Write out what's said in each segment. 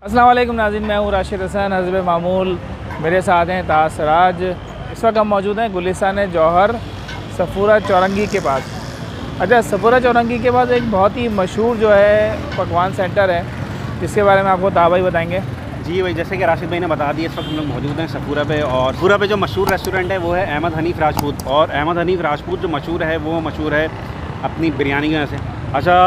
अस्सलाम वालेकुम नाज़रीन, मैं हूँ राशिद हसन हज़ब मामूल। मेरे साथ हैं ताज सराज। इस वक्त हम मौजूद हैं गुलिस्तान जौहर सफूरा चौरंगी के पास। अच्छा, सफूरा चौरंगी के पास एक बहुत ही मशहूर जो है पकवान सेंटर है, जिसके बारे में आपको ताबाई बताएंगे। जी भाई, जैसे कि राशिद भाई ने बता दिया, इस वक्त हम लोग मौजूद हैं सफूरा पे। और सफूरा पे जो मशहूर रेस्टोरेंट है वो है अहमद हनीफ राजपूत। और अहमद हनीफ राजपूत जो मशहूर है वो मशहूर है अपनी बिरयानी की वजह से। अच्छा,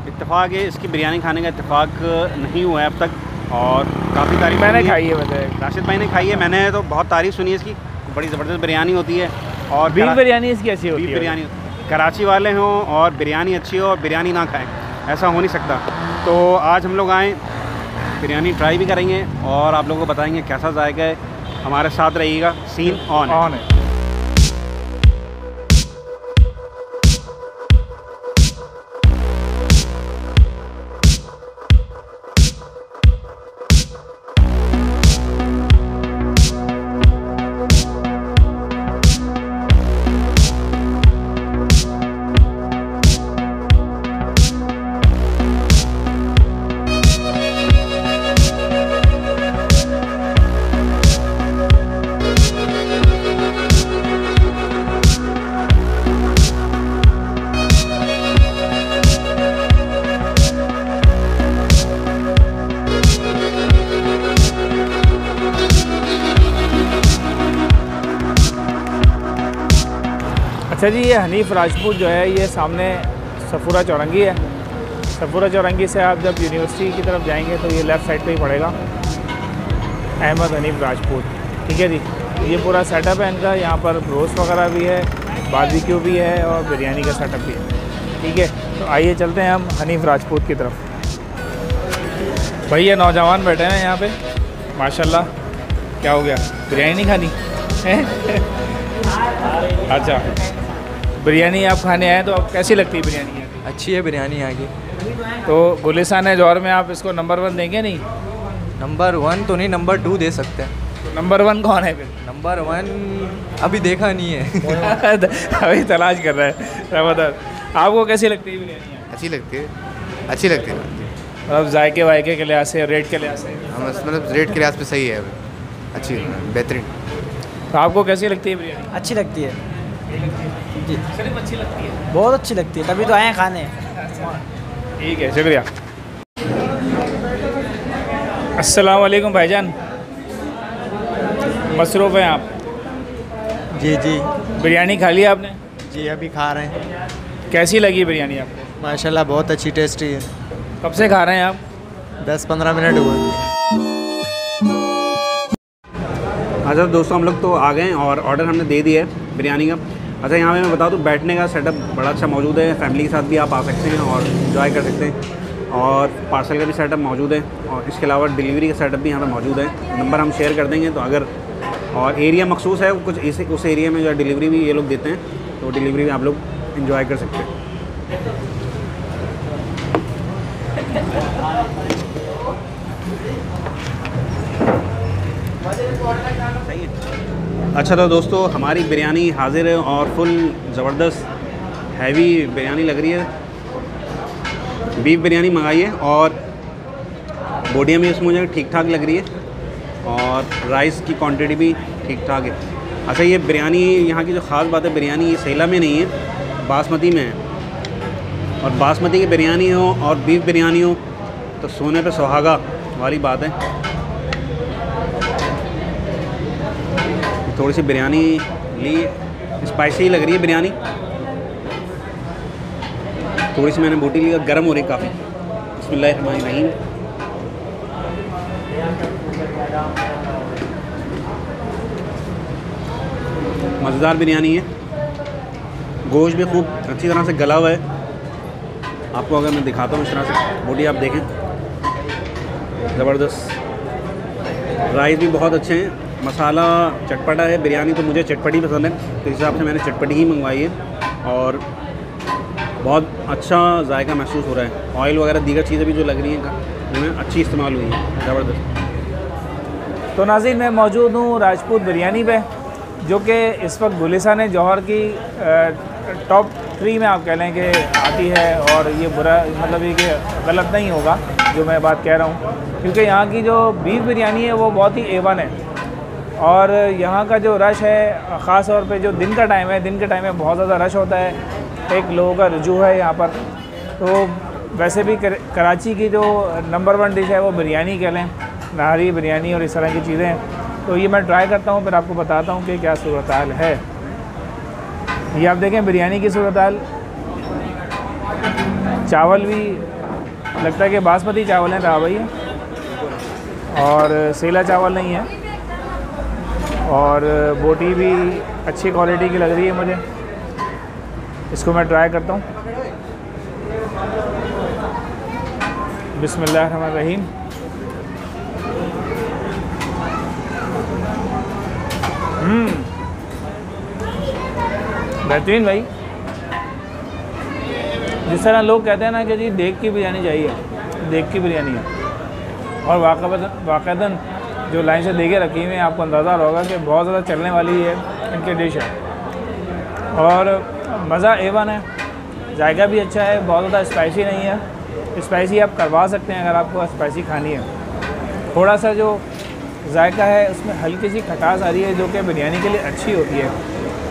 इत्तेफाक है, इसकी बिरयानी खाने का इत्तेफाक नहीं हुआ है अब तक, और काफ़ी तारीफ मैंने खाई है। वैसे राशिद भाई ने खाई है, मैंने तो बहुत तारीफ़ सुनी है इसकी। बड़ी ज़बरदस्त बिरयानी होती है। और बीफ बिरयानी इसकी अच्छी होती है। बीफ बिरयानी, कराची वाले हों और बिरयानी अच्छी हो और बिरयानी ना खाएं, ऐसा हो नहीं सकता। तो आज हम लोग आएँ, बिरयानी ट्राई भी करेंगे और आप लोगों को बताएंगे कैसा जायका है। हमारे साथ रहिएगा, सीन ऑन है। अच्छा जी, ये हनीफ राजपूत जो है ये सामने सफूरा चौरंगी है। सफूरा चौरंगी से आप जब यूनिवर्सिटी की तरफ जाएंगे तो ये लेफ़्ट साइड पे ही पड़ेगा, अहमद हनीफ राजपूत। ठीक है जी, ये पूरा सेटअप है इनका। यहाँ पर रोस्ट वगैरह भी है, बारबेक्यू भी है और बिरयानी का सेटअप भी है। ठीक है, तो आइए चलते हैं हम हनीफ राजपूत की तरफ। भाई ये नौजवान बैठे हैं यहाँ पे, माशाल्लाह। क्या हो गया, बिरयानी नहीं खानी है? अच्छा, बिरयानी आप खाने आए तो आप कैसी लगती है बिरयानी यहाँ की? अच्छी है बिरयानी यहाँ की। तो गुलिस्तान जौहर में आप इसको नंबर 1 देंगे? नहीं, नंबर 1 तो नहीं, नंबर 2 दे सकते हैं। तो नंबर 1 कौन है फिर? नंबर 1 अभी देखा नहीं है। अभी तलाश कर रहा है। ज़बरदस्त। आपको कैसी लगती है बिरयानी यहाँ? अच्छी लगती है, अच्छी लगती है। मतलब जायके वायके के लिहाज से, रेट के लिहाज से? हम मतलब रेट के लिहाज पे सही है, अच्छी बेहतरीन। तो आपको कैसी लगती है बिरयानी? अच्छी लगती है जी, सिर्फ अच्छी लगती है? बहुत अच्छी लगती है, तभी तो आए हैं खाने। ठीक है, शुक्रिया। अस्सलाम वालेकुम भाईजान, मसरूफ़ हैं आप? जी जी बिरयानी खा ली आपने? जी, अभी खा रहे हैं। कैसी लगी बिरयानी आपको? माशाल्लाह बहुत अच्छी, टेस्टी है। कब से खा रहे हैं आप? 10-15 मिनट हुए। अच्छा दोस्तों, हम लोग तो आ गए और ऑर्डर हमने दे दिया है बिरयानी का। अच्छा, यहाँ पे मैं बता दूँ, बैठने का सेटअप बड़ा अच्छा मौजूद है। फैमिली के साथ भी आप आ सकते हैं और एंजॉय कर सकते हैं। और पार्सल का भी सेटअप मौजूद है, और इसके अलावा डिलीवरी का सेटअप भी यहाँ पे मौजूद है। नंबर हम शेयर कर देंगे, तो अगर और एरिया मखसूस है कुछ उस एरिया में जो डिलीवरी भी ये लोग देते हैं, तो डिलीवरी भी आप लोग एंजॉय कर सकते हैं। अच्छा तो दोस्तों, हमारी बिरयानी हाज़िर है और फुल ज़बरदस्त हैवी बिरयानी लग रही है। बीफ बिरयानी मंगाई है और बोटियाँ भी उसमें मुझे ठीक ठाक लग रही है, और राइस की क्वांटिटी भी ठीक ठाक है। अच्छा, ये बिरयानी यहाँ की जो ख़ास बात है, बिरयानी ये सेला में नहीं है, बासमती में है। और बासमती की बिरयानी हो और बीफ बिरयानी हो तो सोने पे सुहागा वाली बात है। थोड़ी सी बिरयानी ली, स्पाइसी लग रही है बिरयानी। थोड़ी सी मैंने बोटी ली, गर्म हो रही काफ़ी। बिस्मिल्लाहिर्रहमानिर्रहीम। मज़ेदार बिरयानी है, गोश्त भी खूब अच्छी तरह से गला हुआ है। आपको अगर मैं दिखाता हूँ इस तरह से बोटी, आप देखें, ज़बरदस्त। राइस भी बहुत अच्छे हैं, मसाला चटपटा है। बिरयानी तो मुझे चटपटी पसंद है, तो इस हिसाब से मैंने चटपटी ही मंगवाई है, और बहुत अच्छा जायका महसूस हो रहा है। ऑयल वगैरह दीगर चीज़ें भी जो लग रही हैं उनमें अच्छी इस्तेमाल हुई है, ज़बरदस्त। तो नाज़रीन, मैं मौजूद हूँ राजपूत बिरयानी पे, जो कि इस वक्त गुलिस्तान जौहर की टॉप 3 में आप कह लें कि आती है। और ये बुरा मतलब ये कि गलत नहीं होगा, जो मैं बात कह रहा हूँ, क्योंकि यहाँ की जो बीफ बिरयानी है वो बहुत ही A1 है। और यहाँ का जो रश है, ख़ास तौर पे जो दिन का टाइम है, दिन के टाइम में बहुत ज़्यादा रश होता है, एक लोगों का रुझू है यहाँ पर। तो वैसे भी कराची की जो नंबर 1 डिश है वो बिरयानी कह लें, नाहरी बिरयानी और इस तरह की चीज़ें हैं। तो ये मैं ट्राई करता हूँ, फिर आपको बताता हूँ कि क्या सूरत हाल है। ये आप देखें बिरयानी की सूरत हाल। चावल भी लगता है कि बासमती चावल हैं भाई, और सेला चावल नहीं है। और बोटी भी अच्छी क्वालिटी की लग रही है मुझे। इसको मैं ट्राई करता हूँ। बिस्मिल्लाहिर्रहमानिर्रहीम। बेहतरीन भाई। जिस तरह लोग कहते हैं ना कि जी देग की बिरयानी चाहिए, देग की बिरयानी है। और वाक़अतन जो लाइन से देगे रखी हुई हैं, आपको अंदाज़ा होगा कि बहुत ज़्यादा चलने वाली है इनकी डिश है। और मज़ा A1 है, जायका भी अच्छा है, बहुत ज़्यादा स्पाइसी नहीं है। स्पाइसी आप करवा सकते हैं अगर आपको स्पाइसी खानी है। थोड़ा सा जो जायका है उसमें हल्की सी खटास आ रही है, जो कि बिरयानी के लिए अच्छी होती है,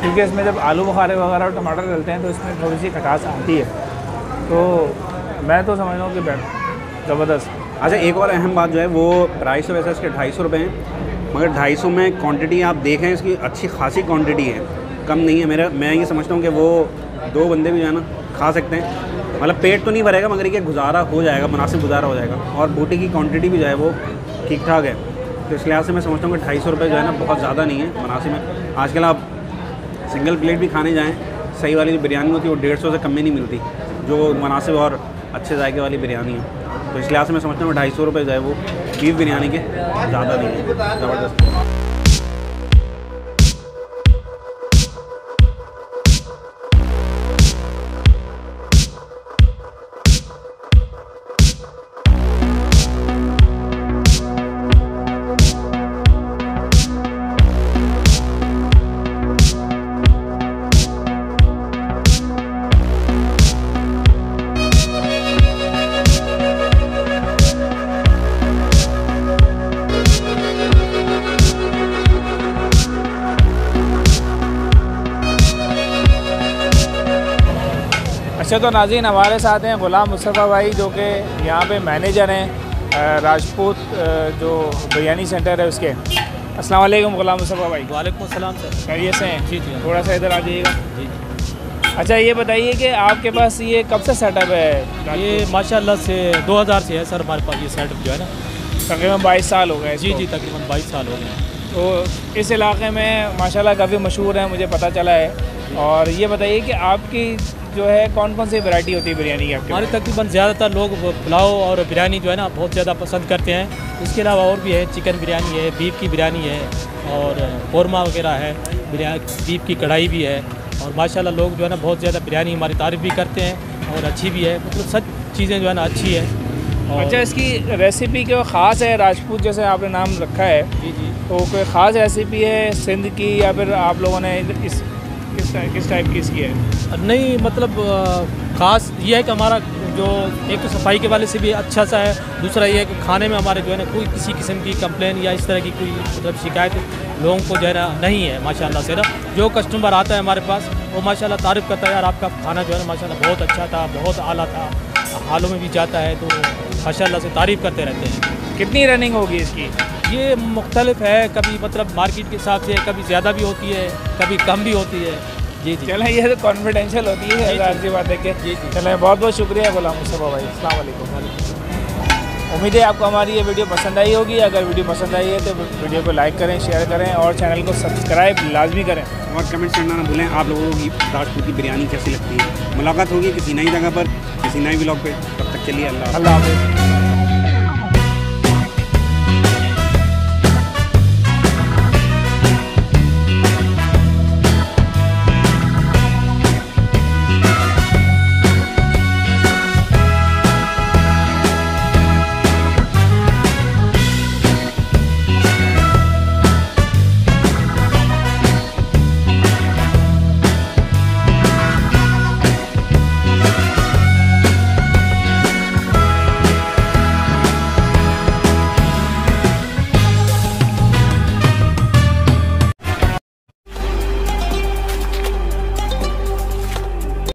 क्योंकि इसमें जब आलू बुखारे वगैरह और टमाटर डलते हैं तो इसमें थोड़ी सी खटास आती है। तो मैं तो समझ रहा हूँ कि ज़बरदस्त। अच्छा, एक और अहम बात जो है वो प्राइस तो वैसे इसके 250 रुपये हैं, मगर 250 में क्वांटिटी आप देखें इसकी अच्छी खासी क्वांटिटी है, कम नहीं है। मैं ये समझता हूँ कि वो 2 बंदे भी जो है ना खा सकते हैं। मतलब पेट तो नहीं भरेगा, मगर ये गुजारा हो जाएगा, मुनासिब गुजारा हो जाएगा। और बोटी की क्वांटिटी भी जो है वो ठीक ठाक है। तो इस लिहाज से मैं समझता हूँ कि 250 रुपये जो है ना बहुत ज़्यादा नहीं है, मुनासिब है। आजकल आप सिंगल प्लेट भी खाने जाएँ, सही वाली जो बिरयानी होती है वो 150 से कम में नहीं मिलती, जो मुनासिब और अच्छे जायके वाली बिरयानी है। तो इस लिहाज से मैं समझता हूँ 250 रुपये जो है वो बीफ बिरयानी के ज़्यादा नहीं है। ज़बरदस्त। अच्छा, तो नाज़रीन हमारे साथ हैं ग़ुलाम मुस्तफ़ा भाई, जो कि यहाँ पे मैनेजर हैं राजपूत जो बिरयानी सेंटर है उसके। अस्सलाम वालेकुम ग़ुलाम मुस्तफ़ा भाई। वालेकुम अस्सलाम सर। खैरियत से हैं? जी जी। थोड़ा सा इधर आ जाइएगा। जी। अच्छा, ये बताइए कि आपके पास ये कब से सेटअप है? ये माशाल्लाह से 2000 से है सर हमारे पास ये सेटअप जो है ना। तकरीबन 22 साल हो गए। जी जी, तकरीबन 22 साल हो गए। तो इस इलाके में माशाल्लाह काफ़ी मशहूर है, मुझे पता चला है। और ये बताइए कि आपकी जो है कौन कौन सी वैरायटी होती है बिरयानी की आपके? हमारे तकरीबन ज़्यादातर लोग पुलाव और बिरयानी जो है ना बहुत ज़्यादा पसंद करते हैं। इसके अलावा और भी है, चिकन बिरयानी है, बीफ की बिरयानी है, और कौरमा वगैरह है, बीफ की कढ़ाई भी है। और माशाल्लाह लोग जो है ना बहुत ज़्यादा बिरयानी हमारी तारीफ़ भी करते हैं और अच्छी भी है, मतलब सब चीज़ें जो है ना अच्छी है। अच्छा, इसकी रेसिपी क्या ख़ास है? राजपूत जैसे आपने नाम रखा है, जी जी, तो कोई ख़ास रेसिपी है सिंध की, या फिर आप लोगों ने किस टाइप की इसकी है? नहीं मतलब ख़ास ये है कि हमारा जो एक तो सफाई के वाले से भी अच्छा सा है, दूसरा ये है कि खाने में हमारे जो है ना कोई किसी किस्म की कंप्लेन या इस तरह की कोई मतलब शिकायत लोगों को जो है ना नहीं है माशाल्लाह से ना। जो कस्टमर आता है हमारे पास वो माशाल्लाह तारीफ़ करता है, यार आपका खाना जो है ना माशाल्लाह बहुत अच्छा था, बहुत आला था, हालों में भी जाता है, तो माशाल्लाह से तारीफ़ करते रहते हैं। कितनी रनिंग होगी इसकी? ये मुख्तलिफ है, कभी मतलब मार्केट के हिसाब से कभी ज़्यादा भी होती है, कभी कम भी होती है। जी जी, चलें, ये तो कॉन्फिडेंशियल होती है, ज़ाहिर सी बात है कि। जी जी, चलें, बहुत बहुत शुक्रिया ग़ुलाम मुस्तफ़ा भाई। अस्सलाम वालेकुम। उम्मीद है आपको हमारी ये वीडियो पसंद आई होगी। अगर वीडियो पसंद आई है तो वीडियो को लाइक करें, शेयर करें और चैनल को सब्सक्राइब लाजमी करें। और कमेंट्स करना ना भूलें आप लोगों की राजपूत की बिरयानी कैसी लगती है। मुलाकात होगी किसी नई जगह पर, किसी नए व्लॉग पे। तब तक चलिए, अल्लाह हाफ़िज़।